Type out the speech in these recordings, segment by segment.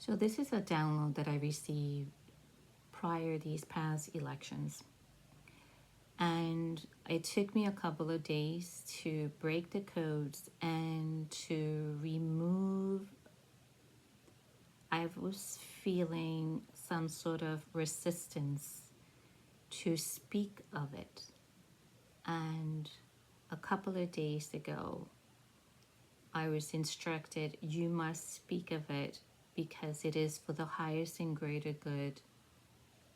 So this is a download that I received prior these past elections. And it took me a couple of days to break the codes and to remove. I was feeling some sort of resistance to speak of it. And a couple of days ago, I was instructed, you must speak of it because it is for the highest and greater good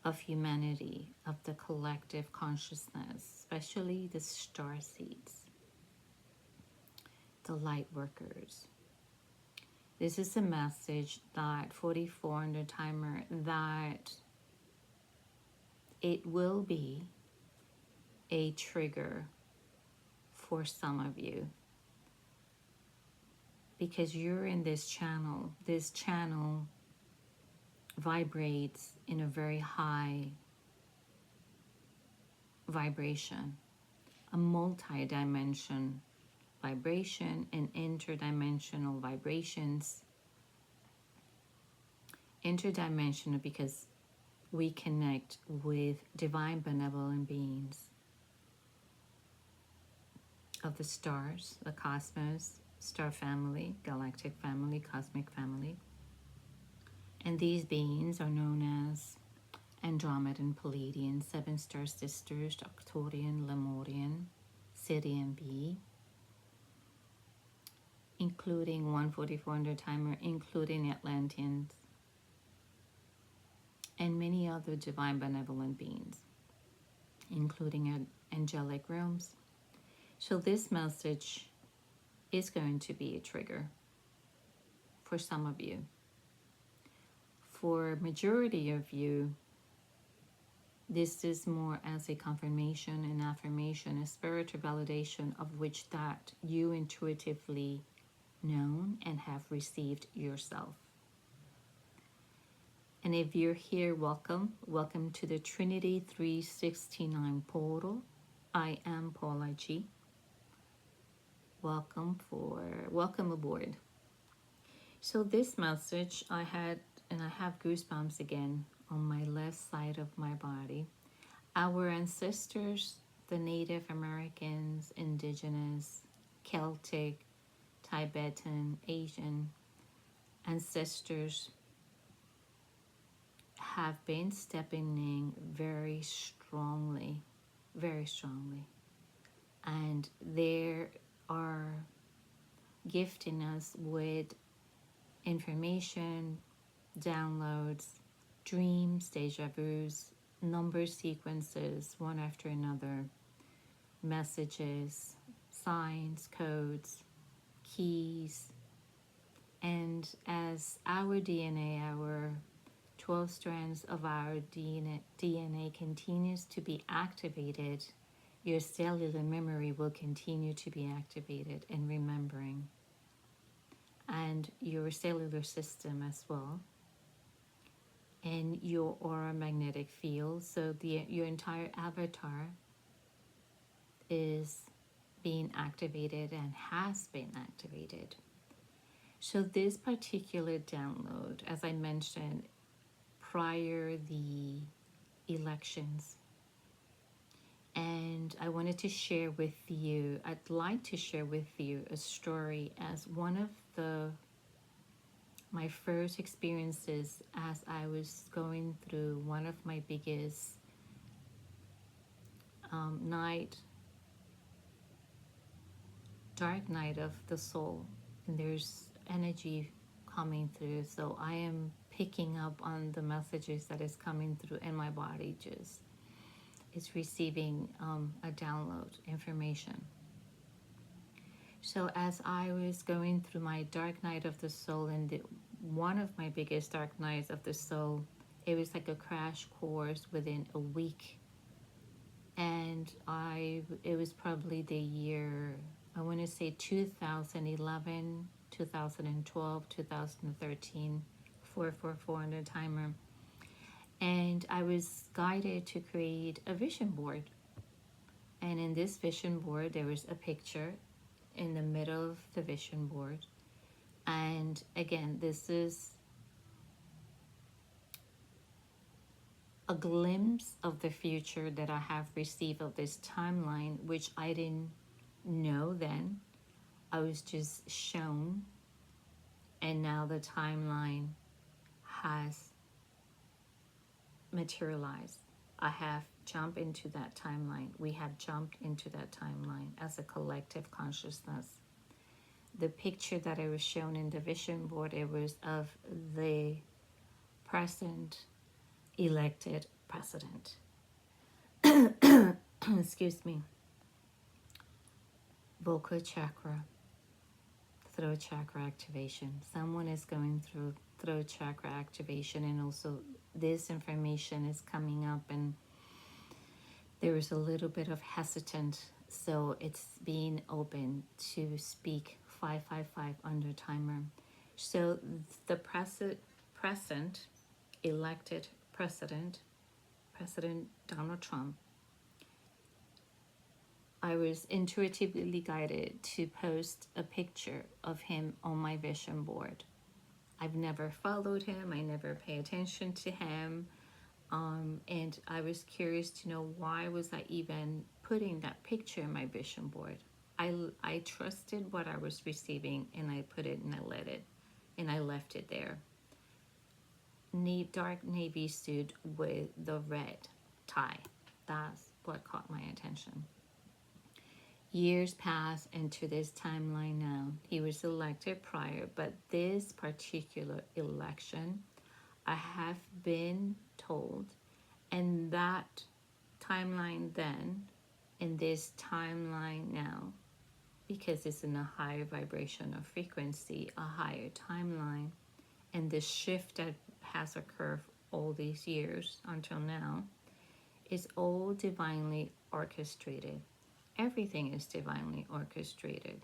of humanity, of the collective consciousness, especially the StarSeeds, the light workers. This is a message that 4400 timer, that it will be a trigger for some of you because you're in this channel. This channel vibrates in a very high vibration, a multi-dimension vibration and interdimensional vibrations. Interdimensional because we connect with divine benevolent beings of the stars, the cosmos, star family, galactic family, cosmic family. And these beings are known as Andromedan, Palladian, Seven Star Sisters, Arcturian, Lemurian, Sirian B, including 14400 timer, including Atlanteans, and many other divine benevolent beings, including angelic realms. So this message is going to be a trigger for some of you. For majority of you, this is more as a confirmation and affirmation, a spiritual validation of which that you intuitively known and have received yourself. And if you're here, welcome. Welcome to the Trinity 369 portal. I am PaulaG. Welcome aboard. So this message I had, and I have goosebumps again on my left side of my body. Our ancestors, the Native Americans, Indigenous, Celtic, Tibetan, Asian ancestors have been stepping in very strongly, and they are gifting us with information, downloads, dreams, deja vus, number sequences, one after another, messages, signs, codes, keys. And as our DNA, our 12 strands of our DNA continues to be activated, your cellular memory will continue to be activated and remembering, and your cellular system as well, and your aura magnetic field. So your entire avatar is being activated and has been activated. So this particular download, as I mentioned, prior the elections, and I wanted to share with you, I'd like to share with you a story as one of my first experiences as I was going through one of my biggest dark night of the soul, and there's energy coming through, so I am picking up on the messages that is coming through, and my body just is receiving a download information. So as I was going through my dark night of the soul, and one of my biggest dark nights of the soul, it was like a crash course within a week, and it was probably the year, I want to say 2011, 2012, 2013, 44400 timer. And I was guided to create a vision board. And in this vision board, there was a picture in the middle of the vision board. And again, this is a glimpse of the future that I have received of this timeline, which I didn't know then. I was just shown, and now the timeline has materialized. I have jumped into that timeline. We have jumped into that timeline as a collective consciousness. The picture that I was shown in the vision board, it was of the present elected president. Excuse me. Vocal chakra, throat chakra activation. Someone is going through throat chakra activation, and also this information is coming up, and there is a little bit of hesitant, so it's being open to speak 555 under timer. So the present elected president Donald Trump, I was intuitively guided to post a picture of him on my vision board. I've never followed him, I never pay attention to him, and I was curious to know why was I even putting that picture in my vision board. I trusted what I was receiving, and I put it and I let it, and I left it there. Dark navy suit with the red tie. That's what caught my attention. Years pass into this timeline now. He was elected prior, but this particular election, I have been told, and that timeline then, and this timeline now, because it's in a higher vibration of frequency, a higher timeline, and the shift that has occurred all these years until now is all divinely orchestrated. Everything is divinely orchestrated.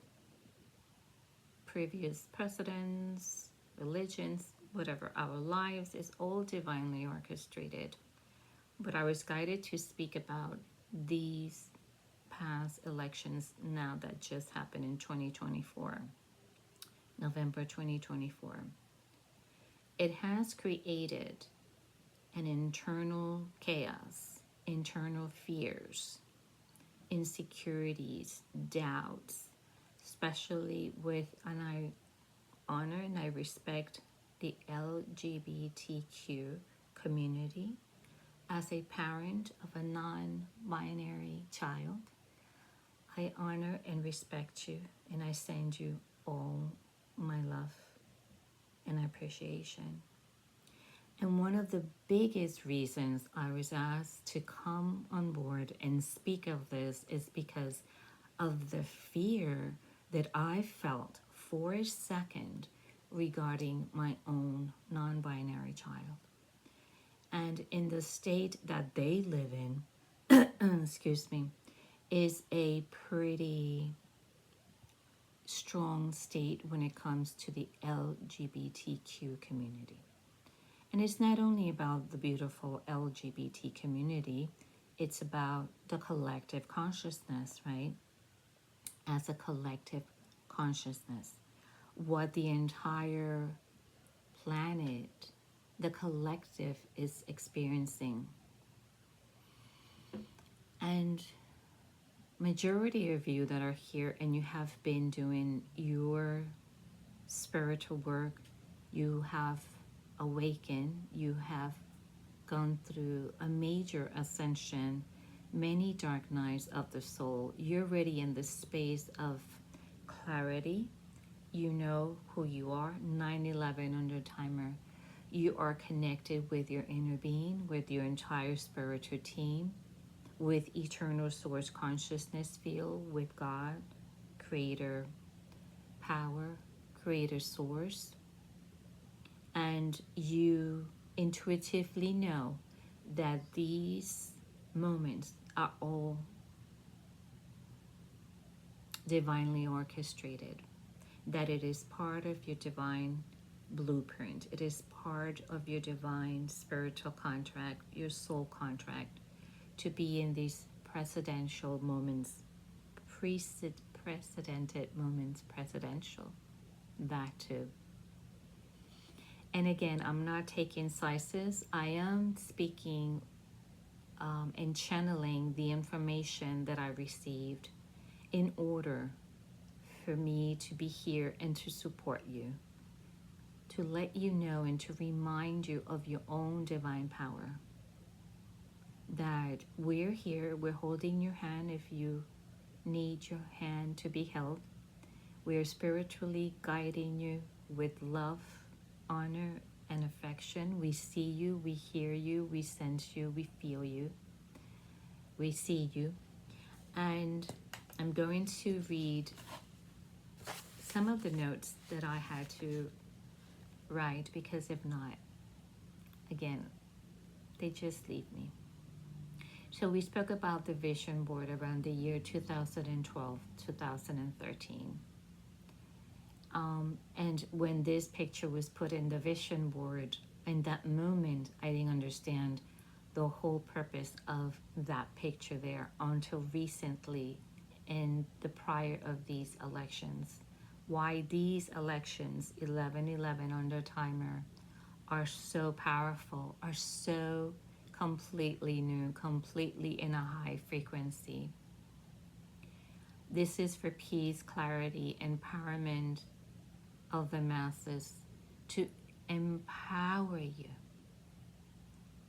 Previous presidents, religions, whatever, our lives is all divinely orchestrated. But I was guided to speak about these past elections now that just happened in 2024, November 2024. It has created an internal chaos, internal fears, insecurities, doubts, especially with, and I honor and I respect the LGBTQ community. As a parent of a non-binary child, I honor and respect you, and I send you all my love and appreciation. And one of the biggest reasons I was asked to come on board and speak of this is because of the fear that I felt for a second regarding my own non-binary child. And in the state that they live in, excuse me, is a pretty strong state when it comes to the LGBTQ community. And it's not only about the beautiful LGBT community, it's about the collective consciousness, right? As a collective consciousness, what the entire planet, the collective is experiencing. And majority of you that are here and you have been doing your spiritual work, you have awakened, you have gone through a major ascension, many dark nights of the soul. You're already in the space of clarity. You know who you are. 9/11 under timer. You are connected with your inner being, with your entire spiritual team, with eternal source consciousness field, with God, creator power, creator source. And you intuitively know that these moments are all divinely orchestrated, that it is part of your divine blueprint. It is part of your divine spiritual contract, your soul contract, to be in these presidential moments, precedented moments, presidential, that too. And again, I'm not taking slices. I am speaking and channeling the information that I received in order for me to be here and to support you, to let you know and to remind you of your own divine power. That we're here, we're holding your hand if you need your hand to be held. We're spiritually guiding you with love, honor, and affection. We see you, we hear you, we sense you, we feel you, we see you. And I'm going to read some of the notes that I had to write, because if not, again, they just leave me. So we spoke about the vision board around the year 2012, 2013. And when this picture was put in the vision board, in that moment, I didn't understand the whole purpose of that picture there until recently in the prior of these elections. Why these elections, 11/11 on the timer, are so powerful, are so completely new, completely in a high frequency. This is for peace, clarity, empowerment of the masses, to empower you.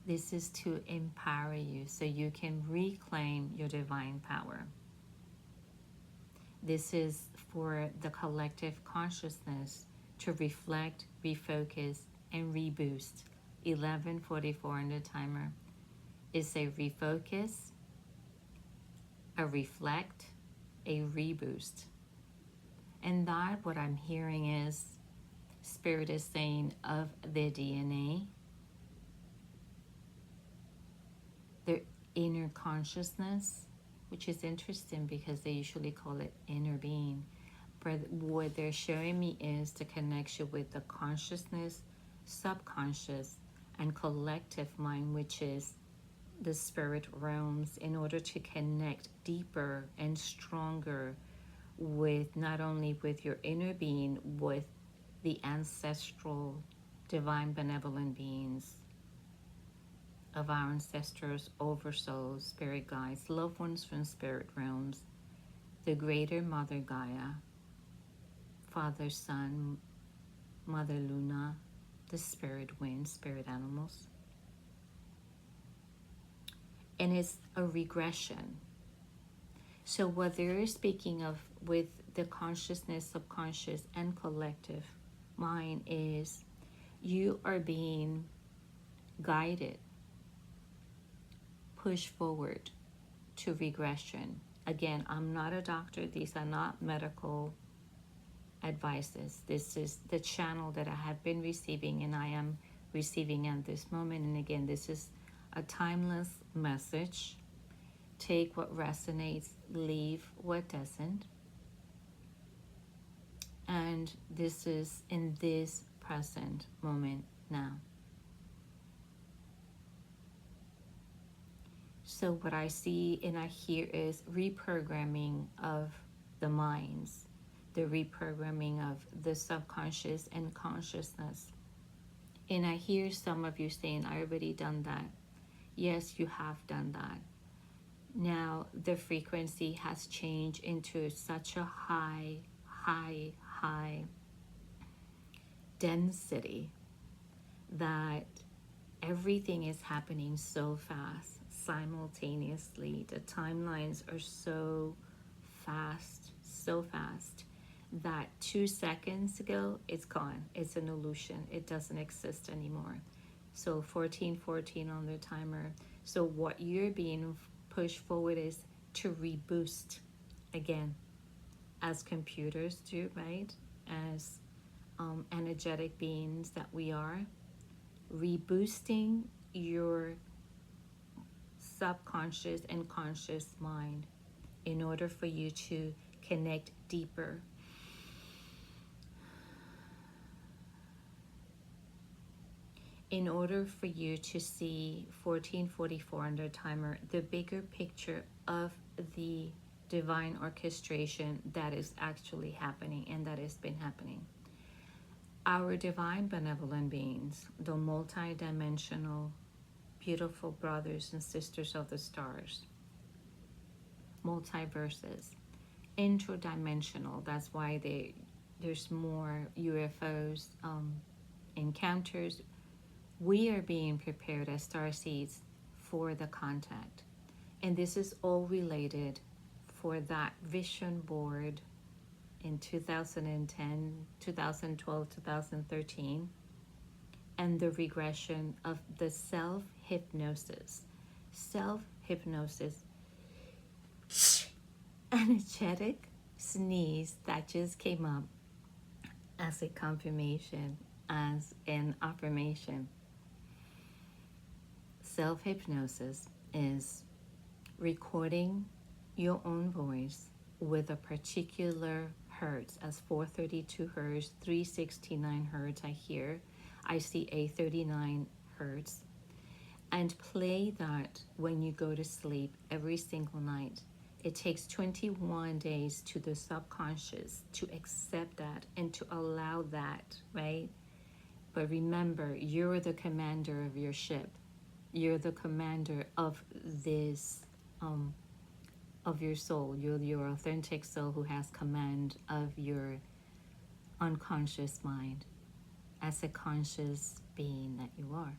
This is to empower you so you can reclaim your divine power. This is for the collective consciousness to reflect, refocus, and reboost. 11:44 on the timer is a refocus, a reflect, a reboost. And that, what I'm hearing is, Spirit is saying of their DNA, their inner consciousness, which is interesting because they usually call it inner being. But what they're showing me is the connection with the consciousness, subconscious, and collective mind, which is the spirit realms, in order to connect deeper and stronger with not only with your inner being, with the ancestral divine benevolent beings of our ancestors, oversouls, spirit guides, loved ones from spirit realms, the greater Mother Gaia, Father Sun, Mother Luna, the spirit wind, spirit animals. And it's a regression. So what they're speaking of with the consciousness, subconscious, and collective mind is you are being guided, pushed forward to regression. Again, I'm not a doctor. These are not medical advices. This is the channel that I have been receiving and I am receiving at this moment. And again, this is a timeless message. Take what resonates, leave what doesn't. And this is in this present moment now. So what I see and I hear is reprogramming of the minds, the reprogramming of the subconscious and consciousness. And I hear some of you saying, I already done that. Yes, you have done that. Now the frequency has changed into such a high density that everything is happening so fast, simultaneously. The timelines are so fast that 2 seconds ago, it's gone. It's an illusion. It doesn't exist anymore. So 14:14 on the timer. So what you're being pushed forward is to reboost again, as computers do, right? As energetic beings that we are, reboosting your subconscious and conscious mind in order for you to connect deeper. In order for you to see 14:44 on the timer, the bigger picture of the divine orchestration that is actually happening and that has been happening. Our divine benevolent beings, the multi-dimensional, beautiful brothers and sisters of the stars, multiverses, interdimensional. That's why there's more UFOs encounters. We are being prepared as starseeds for the contact. And this is all related for that vision board in 2010, 2012, 2013, and the regression of the self-hypnosis. Self-hypnosis, energetic sneeze that just came up as a confirmation, as an affirmation. Self-hypnosis is recording your own voice with a particular hertz, as 432 hertz, 369 hertz I see a 39 hertz, and play that when you go to sleep every single night. It takes 21 days to the subconscious to accept that and to allow that, right? But remember, you're the commander of your ship. You're the commander of this, of your soul. You're your authentic soul who has command of your unconscious mind as a conscious being that you are.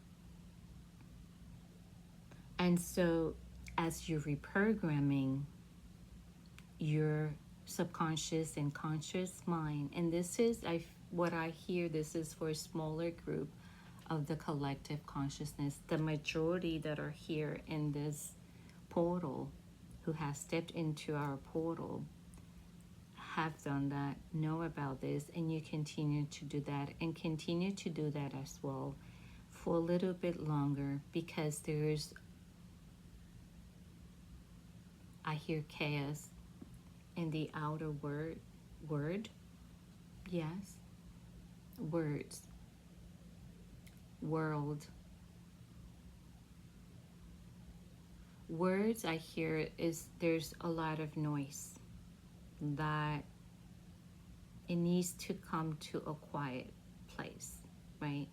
And so as you're reprogramming your subconscious and conscious mind, and this is what I hear, this is for a smaller group of the collective consciousness. The majority that are here in this portal, who have stepped into our portal, have done that, know about this, and you continue to do that, and continue to do that as well for a little bit longer, because I hear chaos in the outer word, yes, words, world. Words I hear is there's a lot of noise, that it needs to come to a quiet place, right?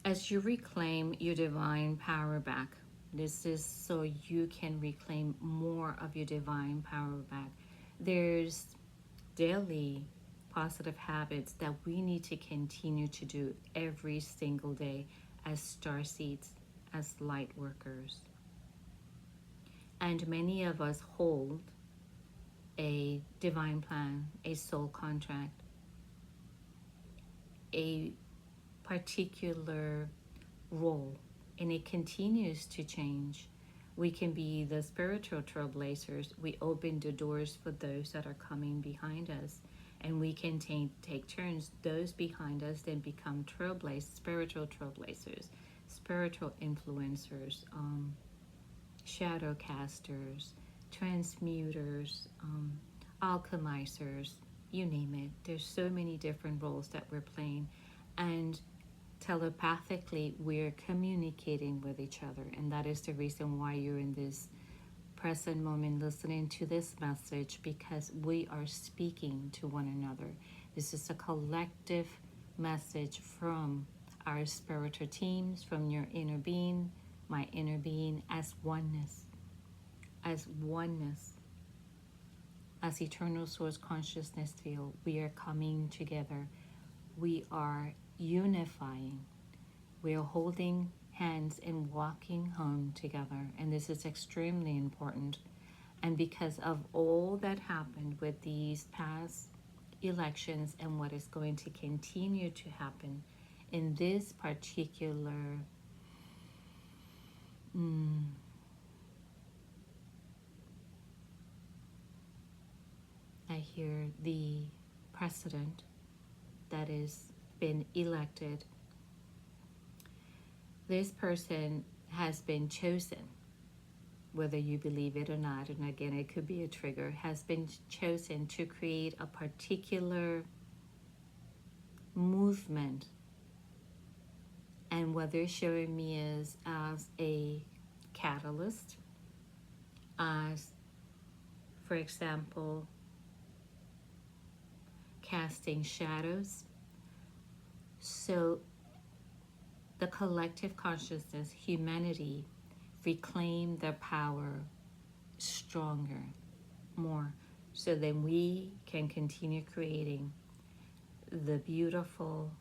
As you reclaim your divine power back, this is so you can reclaim more of your divine power back. There's daily positive habits that we need to continue to do every single day as starseeds, as light workers. And many of us hold a divine plan, a soul contract, a particular role, and it continues to change. We can be the spiritual trailblazers. We open the doors for those that are coming behind us, and we can take turns. Those behind us then become spiritual trailblazers, spiritual influencers, shadow casters, transmuters, alchemizers, you name it. There's so many different roles that we're playing, and telepathically we're communicating with each other, and that is the reason why you're in this present moment listening to this message, because we are speaking to one another. This is a collective message from our spiritual teams, from your inner being, my inner being, as oneness, as eternal source consciousness field. We are coming together. We are unifying. We are holding hands and walking home together. And this is extremely important. And because of all that happened with these past elections and what is going to continue to happen in this particular I hear the president that is been elected. This person has been chosen, whether you believe it or not, and again, it could be a trigger, has been chosen to create a particular movement. And what they're showing me is as a catalyst, as, for example, casting shadows. So the collective consciousness, humanity, reclaim their power stronger, more, so then we can continue creating the beautiful,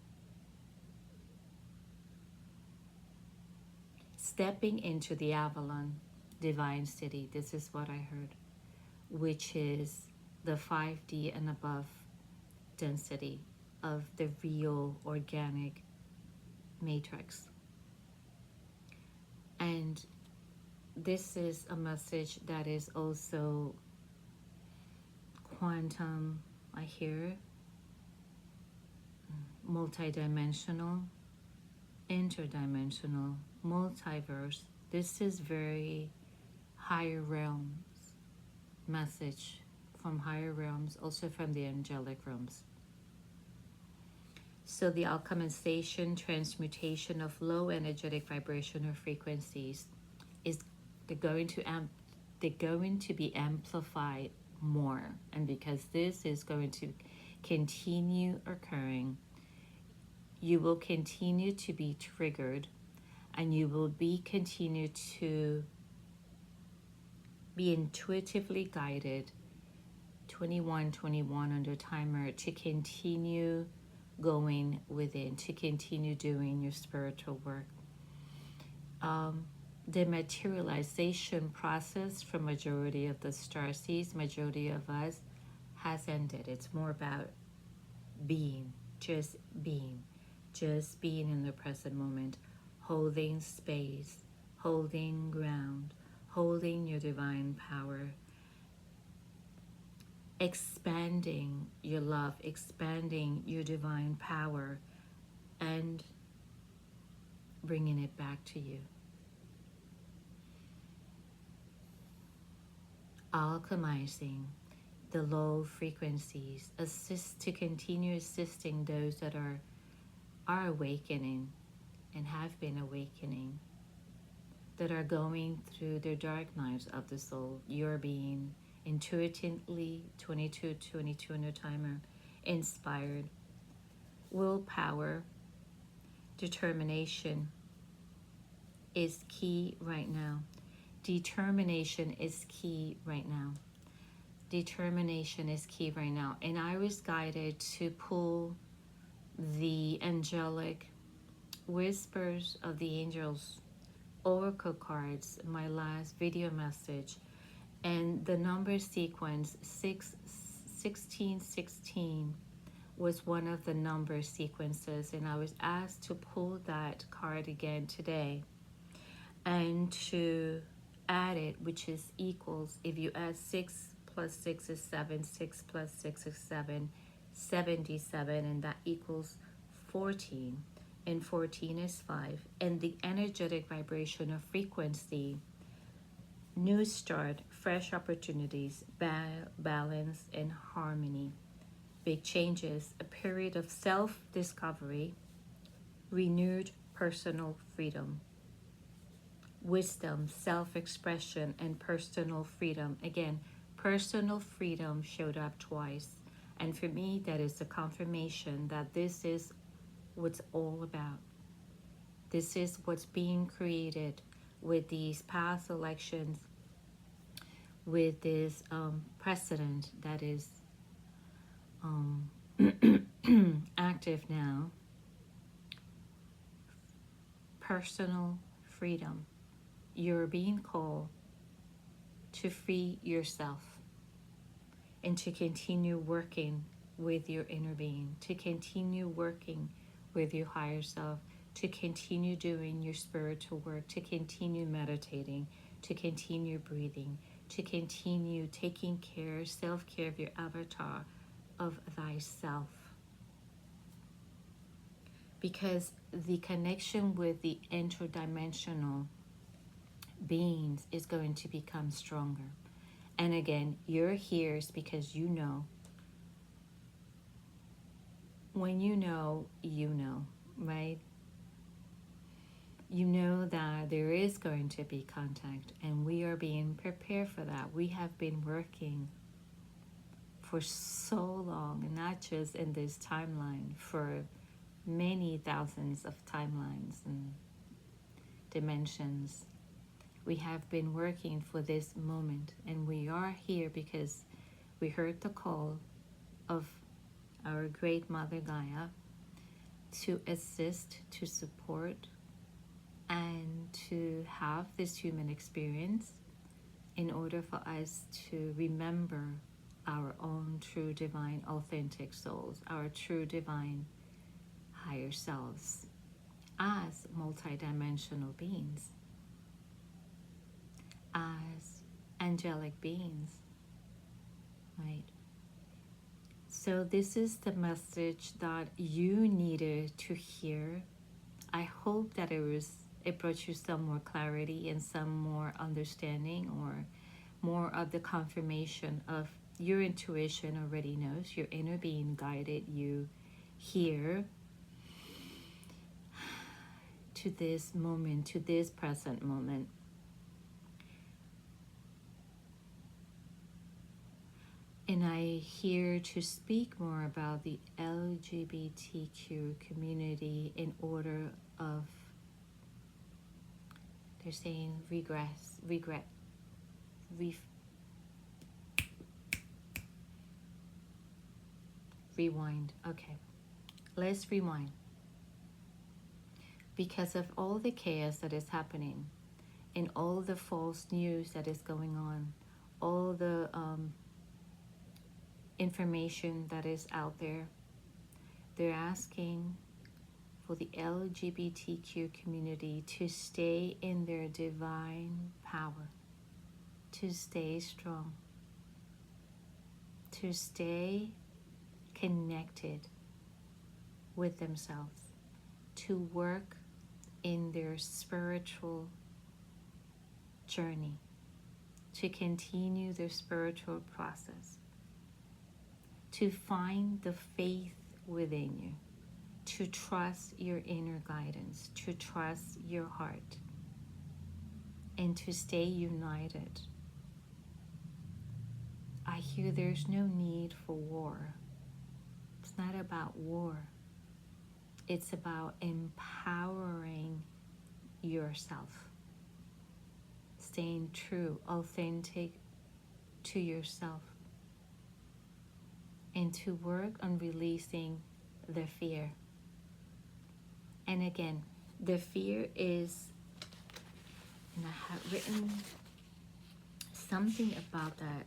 stepping into the Avalon divine city. This is what I heard, which is the 5D and above density of the real organic matrix. And this is a message that is also quantum, I hear, multidimensional, interdimensional, multiverse. This is very higher realms message from higher realms, also from the angelic realms. So the alchemization, transmutation of low energetic vibrational frequencies is they're going to be amplified more, and because this is going to continue occurring, you will continue to be triggered, and you will be continue to be intuitively guided 2121 under timer to continue going within, to continue doing your spiritual work. The materialization process for majority of the starseeds, majority of us, has ended. It's more about being, just being in the present moment, holding space, holding ground, holding your divine power, expanding your love, expanding your divine power, and bringing it back to you. Alchemizing the low frequencies, to continue assisting those that are awakening and have been awakening, that are going through their dark nights of the soul. You're being intuitively 22 on your timer, inspired. Willpower, determination is key right now. Determination is key right now. Determination is key right now. And I was guided to pull the angelic whispers of the angels oracle cards, my last video message, and the number sequence 1616 was one of the number sequences, and I was asked to pull that card again today and to add it, which is equals, if you add 6 plus 6 is 7, 6 plus 6 is 7, 77, and that equals 14, and 14 is 5, and the energetic vibration of frequency, new start, fresh opportunities, balance and harmony, big changes, a period of self-discovery, renewed personal freedom, wisdom, self-expression, and personal freedom. Again, personal freedom showed up twice. And for me, that is a confirmation that this is what's all about. This is what's being created with these past elections, with this precedent that is active now. Personal freedom. You're being called to free yourself and to continue working with your inner being, to continue working with your higher self, to continue doing your spiritual work, to continue meditating, to continue breathing, to continue taking care, self-care of your avatar, of thyself. Because the connection with the interdimensional beings is going to become stronger. And again, you're here is because you know. When you know, right? You know that there is going to be contact, and we are being prepared for that. We have been working for so long, and not just in this timeline, for many thousands of timelines and dimensions. We have been working for this moment, and we are here because we heard the call of our great Mother Gaia to assist, to support, and to have this human experience in order for us to remember our own true divine authentic souls, our true divine higher selves as multidimensional beings, as angelic beings, right? So this is the message that you needed to hear. I hope that it brought you some more clarity and some more understanding, or more of the confirmation of your intuition already knows, your inner being guided you here to this moment, to this present moment. And I here to speak more about the LGBTQ community in order of, they're saying rewind. Okay, let's rewind. Because of all the chaos that is happening and all the false news that is going on, all the information that is out there, they're asking for the LGBTQ community to stay in their divine power, to stay strong, to stay connected with themselves, to work in their spiritual journey, to continue their spiritual process, to find the faith within you, to trust your inner guidance, to trust your heart, and to stay united. I hear there's no need for war. It's not about war. It's about empowering yourself, staying true, authentic to yourself, and to work on releasing the fear. And again, the fear is, and I have written something about that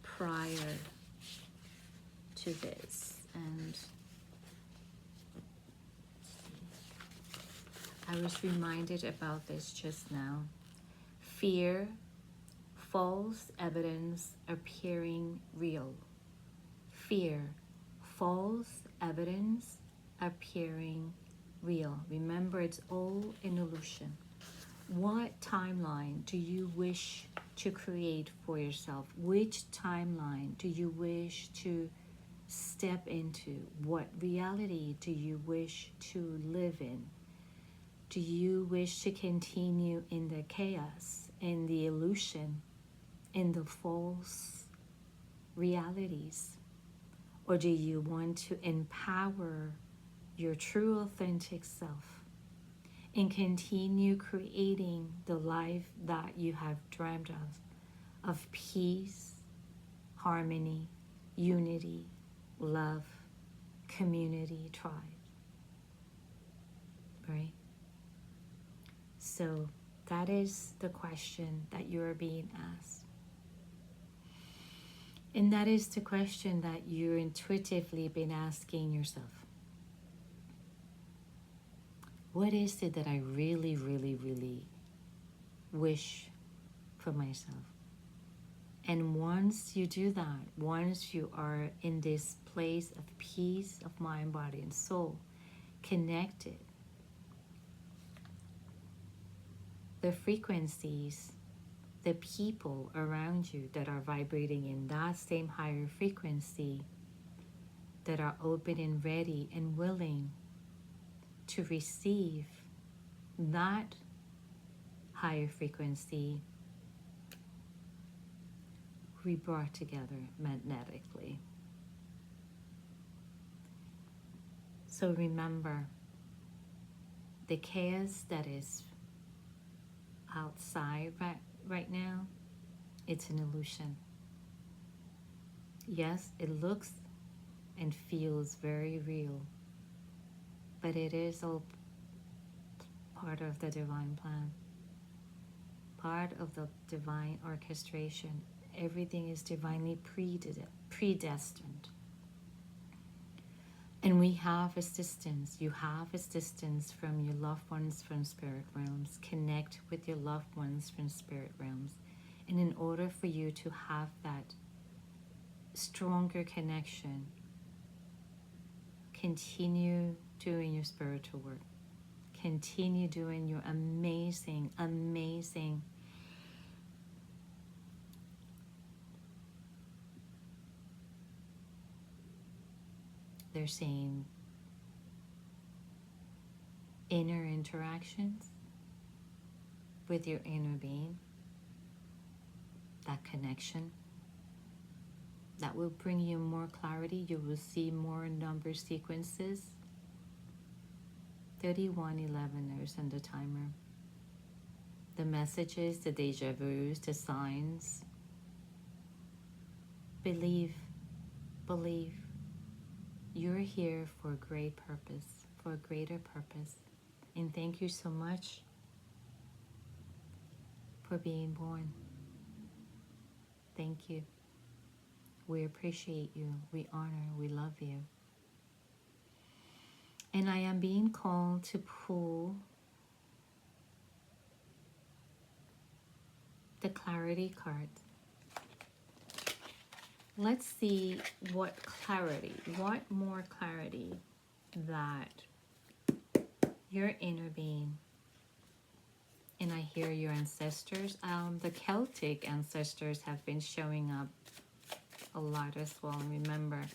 prior to this, and I was reminded about this just now. Fear, false evidence appearing real. Fear, false evidence appearing real. Remember, it's all an illusion. What timeline do you wish to create for yourself? Which timeline do you wish to step into? What reality do you wish to live in? Do you wish to continue in the chaos, in the illusion, in the false realities? Or do you want to empower your true authentic self and continue creating the life that you have dreamed of peace, harmony, unity, love, community, tribe, right? So that is the question that you're being asked. And that is the question that you're intuitively been asking yourself. What is it that I really, really, really wish for myself? And once you do that, once you are in this place of peace of mind, body, and soul, connected, the frequencies, the people around you that are vibrating in that same higher frequency, that are open and ready and willing to receive that higher frequency, we brought together magnetically. So remember, the chaos that is outside right now, it's an illusion. Yes, it looks and feels very real, but it is all part of the divine plan, part of the divine orchestration. Everything is divinely predestined. And we have assistance. You have assistance from your loved ones from spirit realms. Connect with your loved ones from spirit realms. And in order for you to have that stronger connection, continue doing your spiritual work. Continue doing your amazing, amazing they're saying inner interactions with your inner being, that connection, that will bring you more clarity. You will see more number sequences. 3111 there's in the timer. The messages, the deja vus, the signs. Believe, believe. You're here for a great purpose, for a greater purpose. And thank you so much for being born. Thank you. We appreciate you. We honor, we love you. And I am being called to pull the clarity card. Let's see what clarity, what more clarity that your inner being, and I hear your ancestors, the Celtic ancestors have been showing up a lot as well. Remember,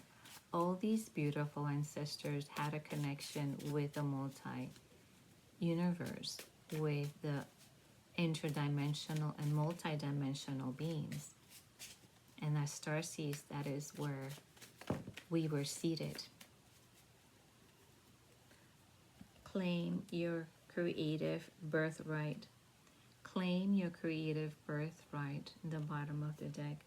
all these beautiful ancestors had a connection with the multi-universe, with the interdimensional and multidimensional beings. And as StarSeed, that is where we were seated. Claim your creative birthright. Claim your creative birthright in the bottom of the deck.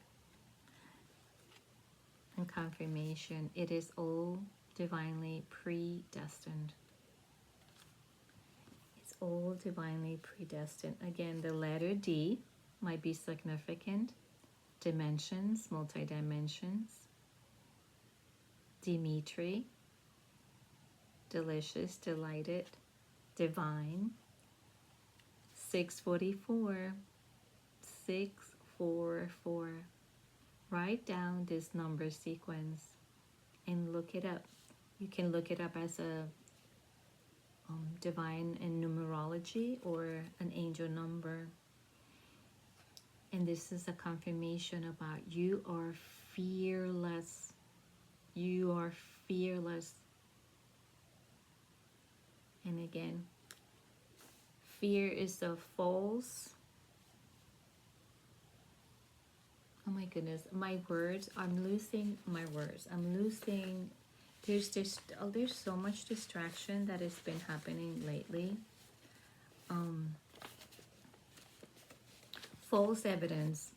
And confirmation, it is all divinely predestined. It's all divinely predestined. Again, the letter D might be significant. Dimensions, multi-dimensions. Dimitri, delicious, delighted, divine. 644, 644. Write down this number sequence and look it up. You can look it up as a divine in numerology or an angel number. And this is a confirmation about you are fearless. You are fearless. And again, fear is the false. Oh my goodness, my words, I'm losing my words. I'm losing, there's so much distraction that has been happening lately. False evidence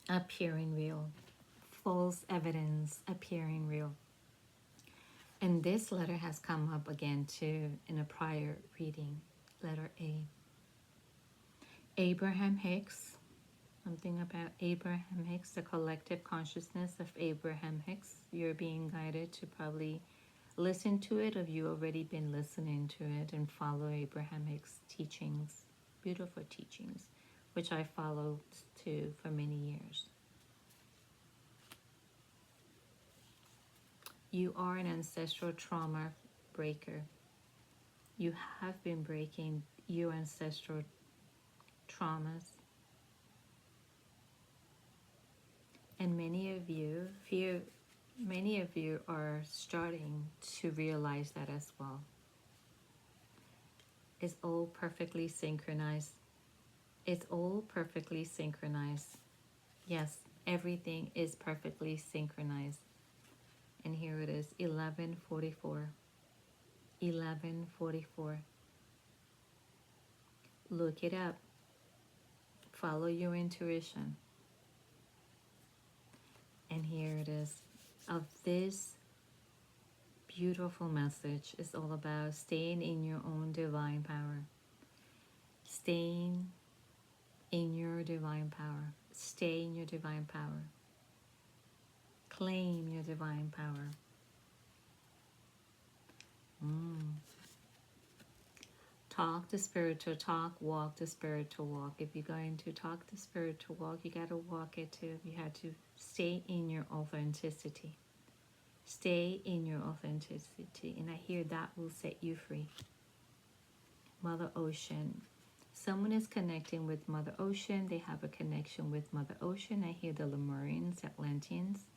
appearing real. False evidence appearing real. And this letter has come up again too in a prior reading. Letter A. Abraham Hicks. Something about Abraham Hicks, the collective consciousness of Abraham Hicks. You're being guided to probably listen to it, or you already been listening to it and follow Abraham Hicks' teachings. Beautiful teachings, which I followed too for many years. You are an ancestral trauma breaker. You have been breaking your ancestral traumas. And many of you are starting to realize that as well. It's all perfectly synchronized. It's all perfectly synchronized. Yes, everything is perfectly synchronized. And here it is, 11:44. 11:44. Look it up. Follow your intuition. And here it is. Of this beautiful message is all about staying in your own divine power. Staying in your divine power. Stay in your divine power. Claim your divine power. Talk the spiritual talk, walk the spiritual walk. If you're going to talk the spiritual walk, you got to walk it too. You have to stay in your authenticity. Stay in your authenticity. And I hear that will set you free. Mother Ocean. Someone is connecting with Mother Ocean. They have a connection with Mother Ocean. I hear the Lemurians, Atlanteans,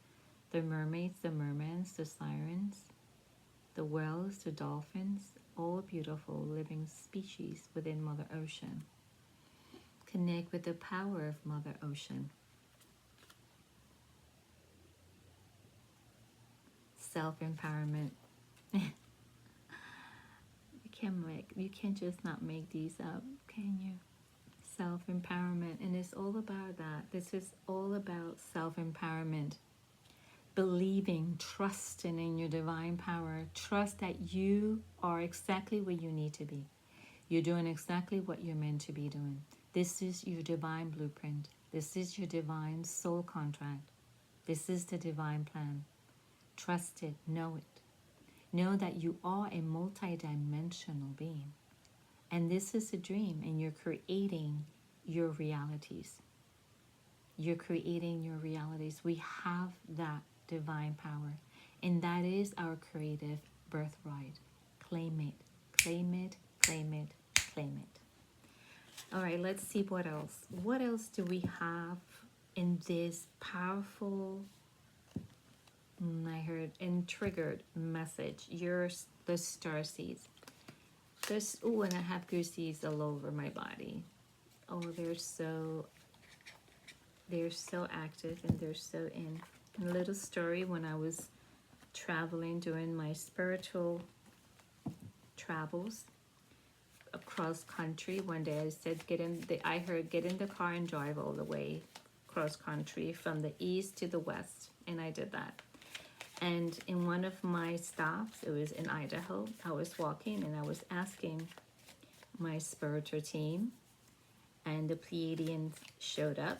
the mermaids, the mermans, the sirens, the whales, the dolphins, all beautiful living species within Mother Ocean. Connect with the power of Mother Ocean. Self-empowerment. You can't just not make these up, can you? Self-empowerment, and it's all about that. This is all about self-empowerment. Believing, trusting in your divine power. Trust that you are exactly where you need to be. You're doing exactly what you're meant to be doing. This is your divine blueprint. This is your divine soul contract. This is the divine plan. Trust it. Know it. Know that you are a multidimensional being. And this is a dream, and you're creating your realities. You're creating your realities. We have that divine power, and that is our creative birthright. Claim it. Claim it. Claim it. Claim it. All right, let's see what else. What else do we have in this powerful, I heard, and triggered message? You're the starseeds. There's, oh, and I have goosies all over my body. Oh, they're so active, and they're so in. A little story: when I was traveling, doing my spiritual travels across country, one day I said, get in the car and drive all the way cross country from the east to the west. And I did that. And in one of my stops, it was in Idaho, I was walking and I was asking my spiritual team, and the Pleiadians showed up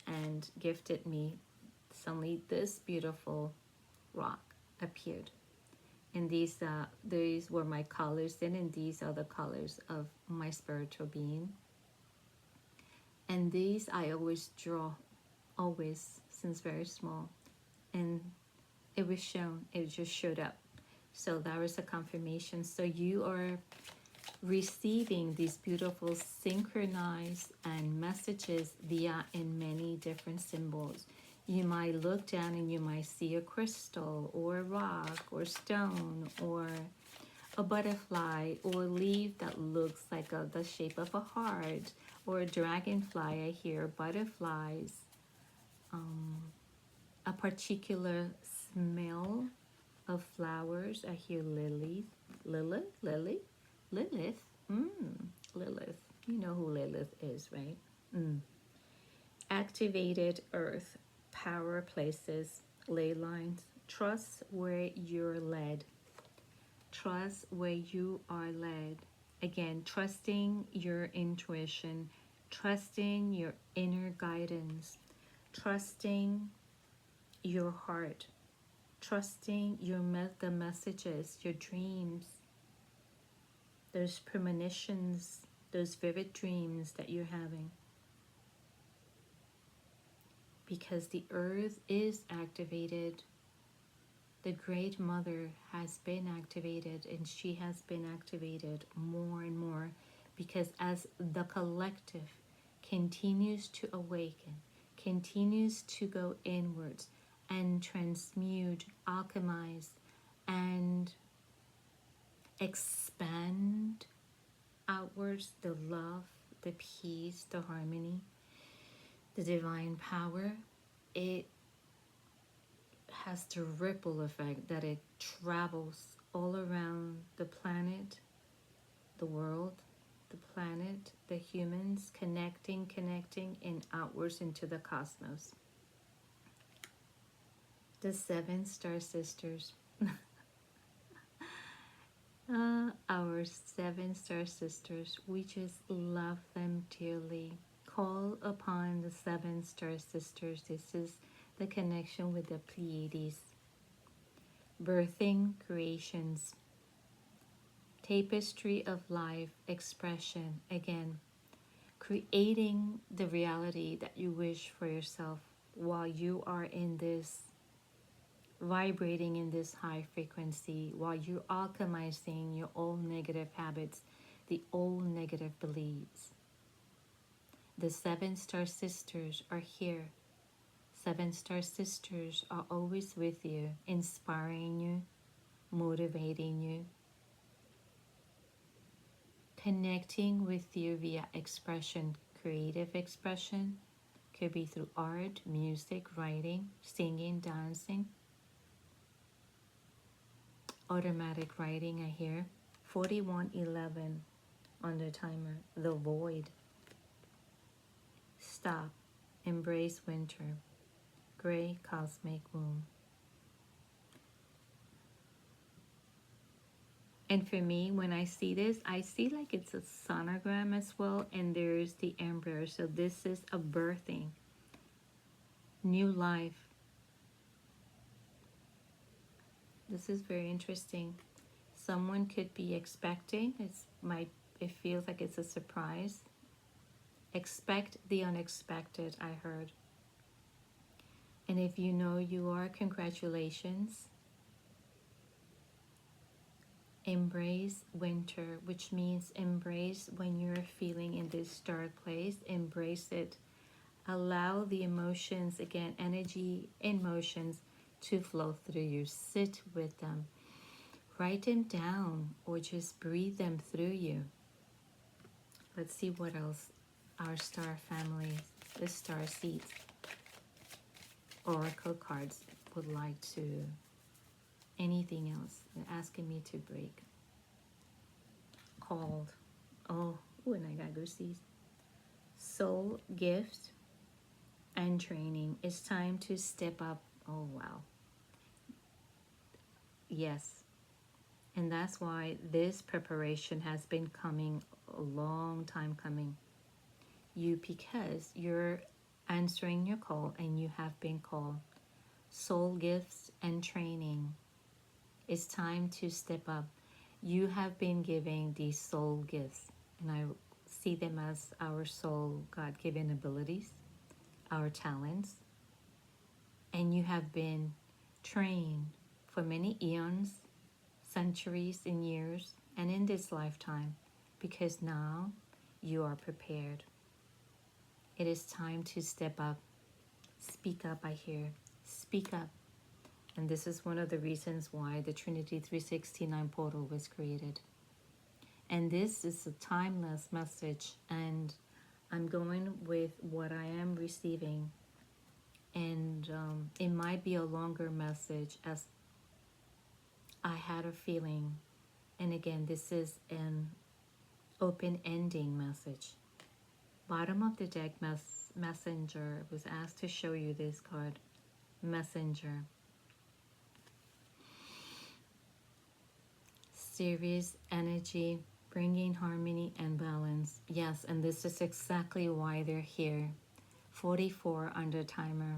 and gifted me. Suddenly this beautiful rock appeared. And these were my colors then, and these are the colors of my spiritual being. And these I always draw, always, since very small. And it was shown, it just showed up. So that was a confirmation. So you are receiving these beautiful synchronized and messages via in many different symbols. You might look down and you might see a crystal or a rock or stone or a butterfly or a leaf that looks like the shape of a heart, or a dragonfly. I hear butterflies, a particular smell of flowers. I hear lilies. Lilith. Lilith. You know who Lilith is, right? Activated earth, power places, ley lines. Trust where you're led. Trust where you are led. Again, trusting your intuition, trusting your inner guidance, trusting your heart, trusting the messages, your dreams, those premonitions, those vivid dreams that you're having. Because the earth is activated. The Great Mother has been activated, and she has been activated more and more, because as the collective continues to awaken, continues to go inwards and transmute, alchemize, and expand outwards the love, the peace, the harmony, the divine power, it has the ripple effect that it travels all around the planet, the world, the planet, the humans, connecting, and outwards into the cosmos. The seven star sisters. Our seven star sisters, we just love them dearly. Call upon the seven star sisters. This is the connection with the Pleiades. Birthing creations. Tapestry of life expression. Again, creating the reality that you wish for yourself while you are in this, vibrating in this high frequency, while you're alchemizing your old negative habits, the old negative beliefs. The seven star sisters are here. Seven star sisters are always with you, inspiring you, motivating you, connecting with you via expression, creative expression. Could be through art, music, writing, singing, dancing, automatic writing. I hear 4111 on the timer. The void. Stop. Embrace winter. Gray cosmic womb. And for me, when I see this, I see like it's a sonogram as well, and there's the embryo. So this is a birthing, new life. This is very interesting. Someone could be expecting. It feels like it's a surprise. Expect the unexpected, I heard. And if you know you are, congratulations. Embrace winter, which means embrace when you're feeling in this dark place. Embrace it. Allow the emotions, again, energy, emotions to flow through you. Sit with them. Write them down or just breathe them through you. Let's see what else our star family, the StarSeed Oracle cards would like to, anything else they're asking me to break. Called, oh, and I got goosies. Soul gift and training. It's time to step up. Oh, wow. Yes. And that's why this preparation has been coming a long time coming. Because you're answering your call and you have been called. Soul gifts and training. It's time to step up. You have been giving these soul gifts, and I see them as our soul God-given abilities, our talents, and you have been trained for many eons, centuries, and years, and in this lifetime, because now you are prepared. It is time to step up. Speak up, I hear. Speak up. And this is one of the reasons why the Trinity 369 portal was created. And this is a timeless message, and I'm going with what I am receiving. And it might be a longer message, as I had a feeling. And again, this is an open-ending message. Bottom of the deck, messenger was asked to show you this card. Messenger. Serious energy, bringing harmony and balance. Yes, and this is exactly why they're here. 44 under timer.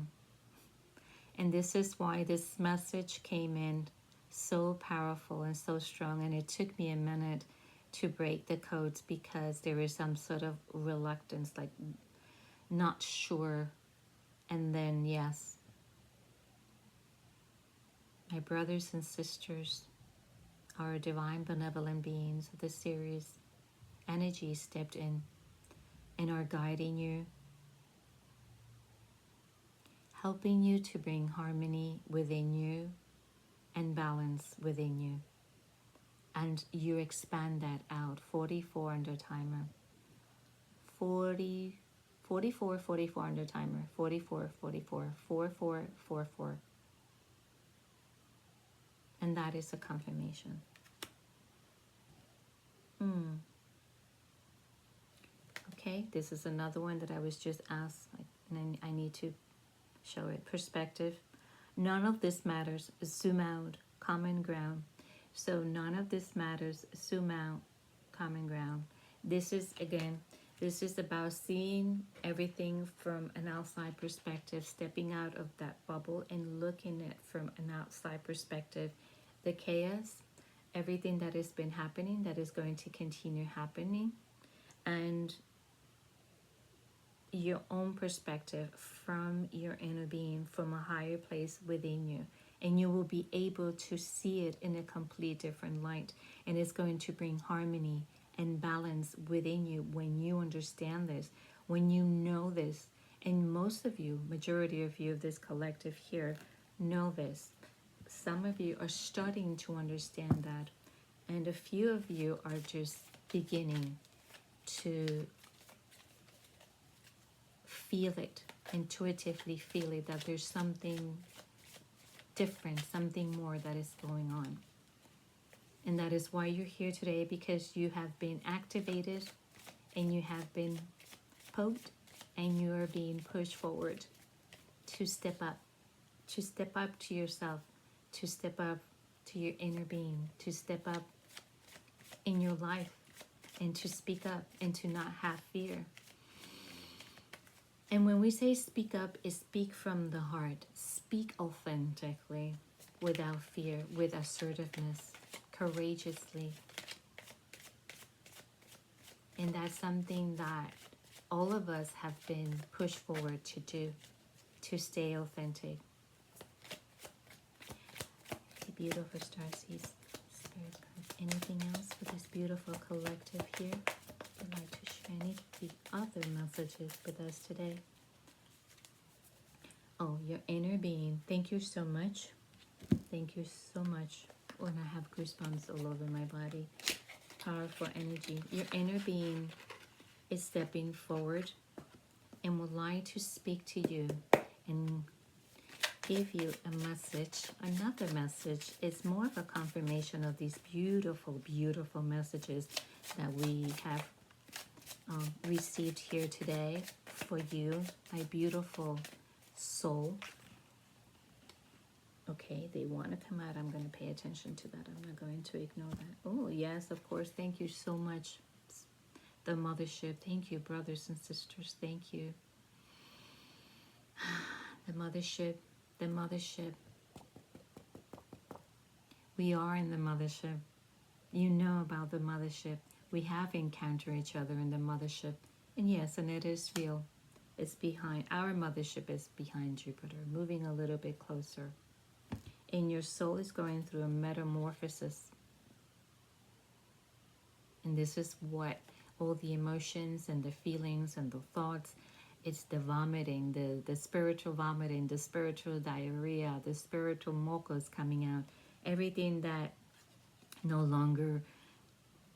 And this is why this message came in so powerful and so strong. And it took me a minute to break the codes, because there is some sort of reluctance, like not sure. And then, yes, my brothers and sisters, our divine benevolent beings of the series energy stepped in and are guiding you, helping you to bring harmony within you and balance within you. And you expand that out. 44 under timer. 44 under timer. 44, 44, 44, 44. And that is a confirmation. Okay, this is another one that I was just asked, and I need to show it. Perspective. None of this matters. Zoom out. Common ground. So none of this matters. Zoom out. Common ground. This is, again, this is about seeing everything from an outside perspective, stepping out of that bubble and looking at it from an outside perspective. The chaos, everything that has been happening, that is going to continue happening, and your own perspective from your inner being, from a higher place within you. And you will be able to see it in a complete different light. And it's going to bring harmony and balance within you when you understand this, when you know this. And most of you, majority of you of this collective here, know this. Some of you are starting to understand that. And a few of you are just beginning to feel it, intuitively feel it, that there's something different, something more that is going on. And that is why you're here today, because you have been activated and you have been poked and you are being pushed forward to step up to yourself, to step up to your inner being, to step up in your life, and to speak up and to not have fear. And when we say speak up, is speak from the heart. Speak authentically, without fear, with assertiveness, courageously. And that's something that all of us have been pushed forward to do, to stay authentic. The beautiful StarSeed Spirit cards. Anything else for this beautiful collective here? Would like to share any other messages with us today? Oh, your inner being. Thank you so much. Thank you so much. Oh, and I have goosebumps all over my body. Powerful energy. Your inner being is stepping forward and would like to speak to you and give you a message, another message. It's more of a confirmation of these beautiful, beautiful messages that we have received here today for you, my beautiful soul. Okay, they want to come out. I'm going to pay attention to that. I'm not going to ignore that. Oh, yes, of course. Thank you so much, the mothership. Thank you, brothers and sisters. Thank you. The mothership, the mothership. We are in the mothership. You know about the mothership. We have encountered each other in the mothership. And yes, and it is real. It's behind, our mothership is behind Jupiter, moving a little bit closer. And your soul is going through a metamorphosis. And this is what all the emotions and the feelings and the thoughts, it's the vomiting, the spiritual vomiting, the spiritual diarrhea, the spiritual mucus coming out. Everything that no longer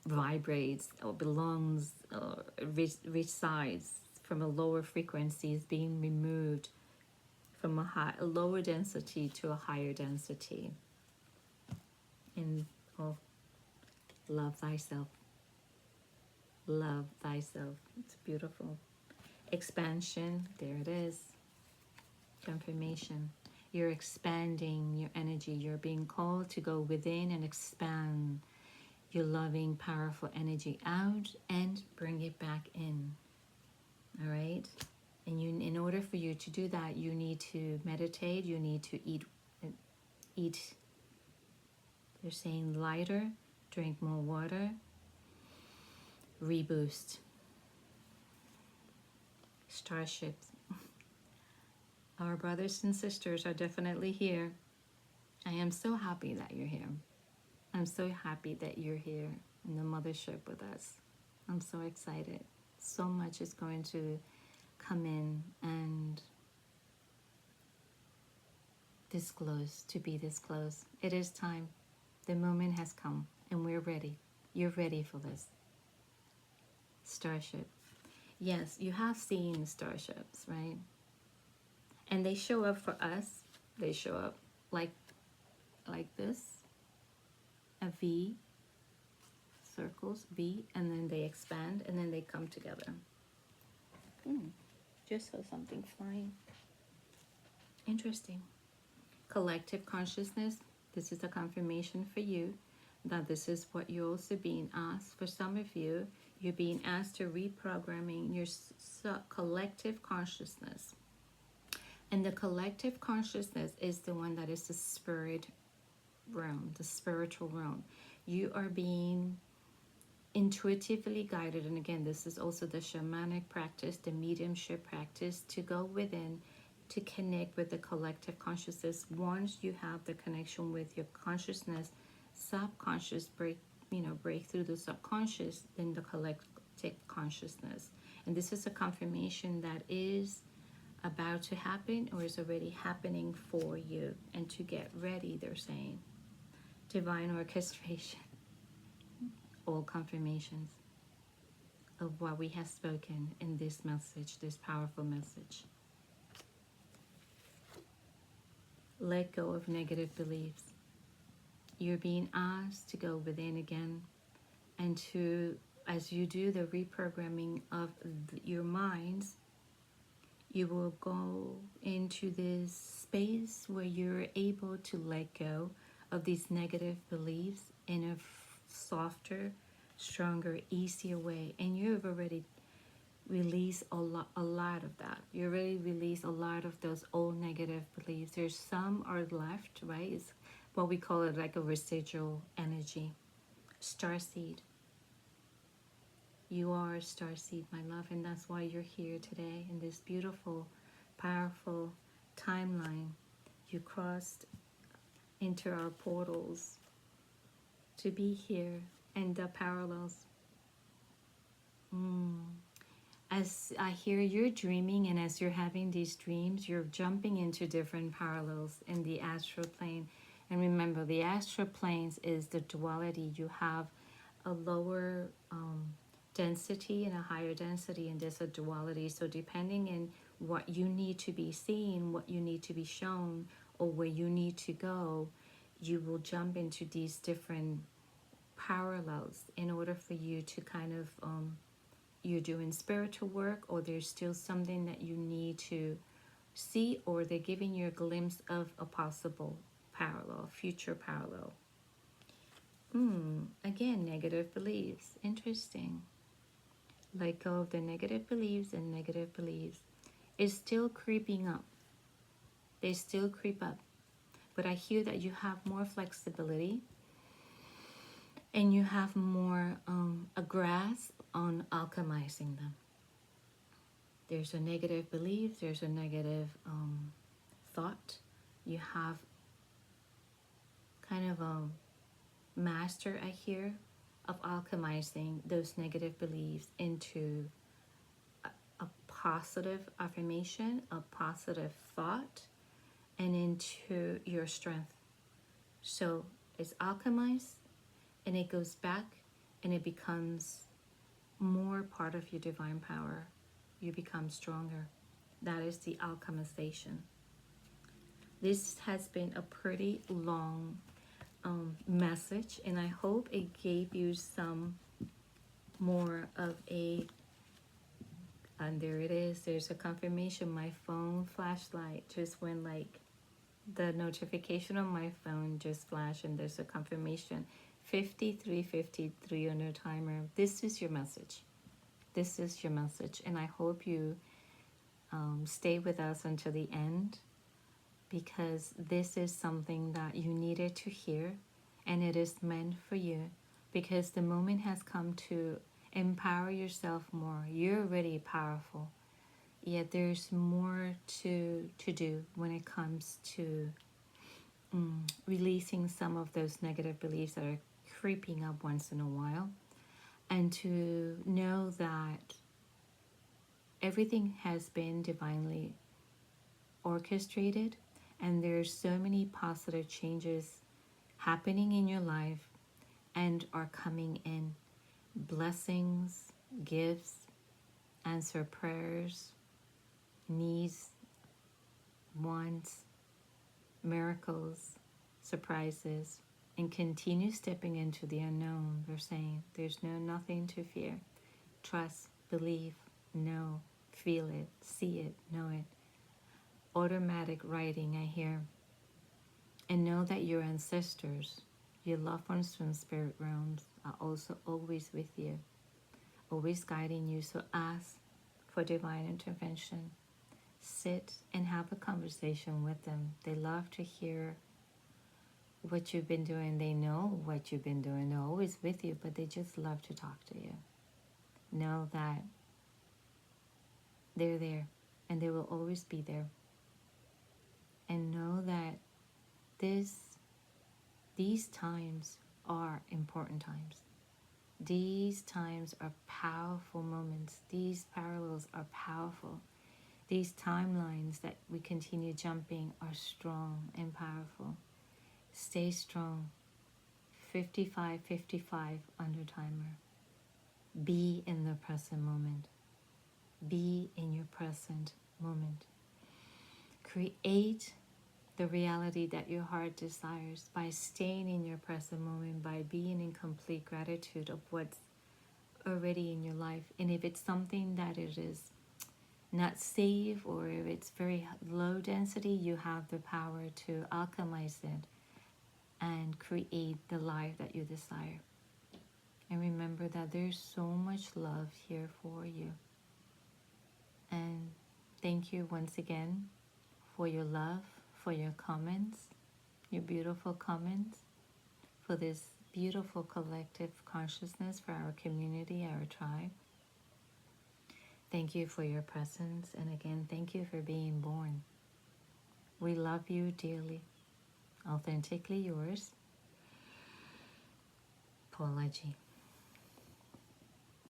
vibrates or belongs or resides from a lower frequency is being removed from a lower density to a higher density. And love thyself. Love thyself. It's beautiful. Expansion, there it is. Confirmation. You're expanding your energy. You're being called to go within and expand your loving, powerful energy out and bring it back in. All right? And you, in order for you to do that, you need to meditate. You need to eat. They're saying lighter, drink more water, reboost. Starships. Our brothers and sisters are definitely here. I am so happy that you're here. I'm so happy that you're here in the mothership with us. I'm so excited. So much is going to come in and disclose, to be disclosed. It is time. The moment has come and we're ready. You're ready for this. Starship. Yes, you have seen starships, right? And they show up for us. They show up like this. a V, circles, V, and then they expand, and then they come together. Just saw something flying. Interesting. Collective consciousness. This is a confirmation for you that this is what you're also being asked. For some of you, you're being asked to reprogramming your collective consciousness. And the collective consciousness is the one that is the spirit realm, the spiritual realm. You are being intuitively guided, and again, this is also the shamanic practice, the mediumship practice, to go within, to connect with the collective consciousness. Once you have the connection with your consciousness, subconscious, break through the subconscious, then the collective consciousness. And this is a confirmation that is about to happen or is already happening for you. And to get ready, they're saying. Divine orchestration. All confirmations of what we have spoken in this message, this powerful message. Let go of negative beliefs. You're being asked to go within again, and to, as you do the reprogramming of your minds, you will go into this space where you're able to let go of these negative beliefs in a softer, stronger, easier way. And you've already released a lot of that. You already released a lot of those old negative beliefs. There's some are left, right? It's what we call it, like a residual energy. Starseed. You are a starseed, my love, and that's why you're here today in this beautiful, powerful timeline. You crossed into our portals to be here, and the parallels. As I hear you're dreaming, and as you're having these dreams, you're jumping into different parallels in the astral plane. And remember, the astral planes is the duality. You have a lower density and a higher density, and there's a duality. So depending on what you need to be seen, what you need to be shown, or where you need to go, you will jump into these different parallels in order for you to kind of you're doing spiritual work, or there's still something that you need to see, or they're giving you a glimpse of a possible parallel, future parallel. Again, negative beliefs. Interesting. Let go of the negative beliefs, and negative beliefs is still creeping up. They still creep up. But I hear that you have more flexibility, and you have more a grasp on alchemizing them. There's a negative belief, there's a negative thought. You have kind of a master, I hear, of alchemizing those negative beliefs into a positive affirmation, a positive thought, and into your strength. So it's alchemized, and it goes back, and it becomes more part of your divine power. You become stronger. That is the alchemization. This has been a pretty long message, and I hope it gave you some more of a, and there it is, there's a confirmation. My phone flashlight just went, like the notification on my phone just flashed, and there's a confirmation. 5353 on your timer. This is your message. This is your message, and I hope you stay with us until the end, because this is something that you needed to hear, and it is meant for you, because the moment has come to empower yourself more. You're already powerful, yet there's more to do when it comes to releasing some of those negative beliefs that are creeping up once in a while, and to know that everything has been divinely orchestrated, and there's so many positive changes happening in your life and are coming in. Blessings, gifts, answer prayers, needs, wants, miracles, surprises, and continue stepping into the unknown. We're saying there's nothing to fear. Trust, believe, know, feel it, see it, know it. Automatic writing, I hear. And know that your ancestors, your loved ones from spirit realms, are also always with you, always guiding you. So ask for divine intervention. Sit and have a conversation with them. They love to hear what you've been doing. They know what you've been doing. They're always with you, but they just love to talk to you. Know that they're there and they will always be there. And know that these times are important times. These times are powerful moments. These parallels are powerful. These timelines that we continue jumping are strong and powerful. Stay strong. 55:55 under timer. Be in the present moment. Be in your present moment. Create the reality that your heart desires by staying in your present moment, by being in complete gratitude of what's already in your life. And if it's something that it is not safe, or if it's very low density, you have the power to alchemize it and create the life that you desire. And remember that there's so much love here for you. And thank you once again for your love, for your comments, your beautiful comments, for this beautiful collective consciousness, for our community, our tribe. Thank you for your presence. And again, thank you for being born. We love you dearly. Authentically yours, PaulaG.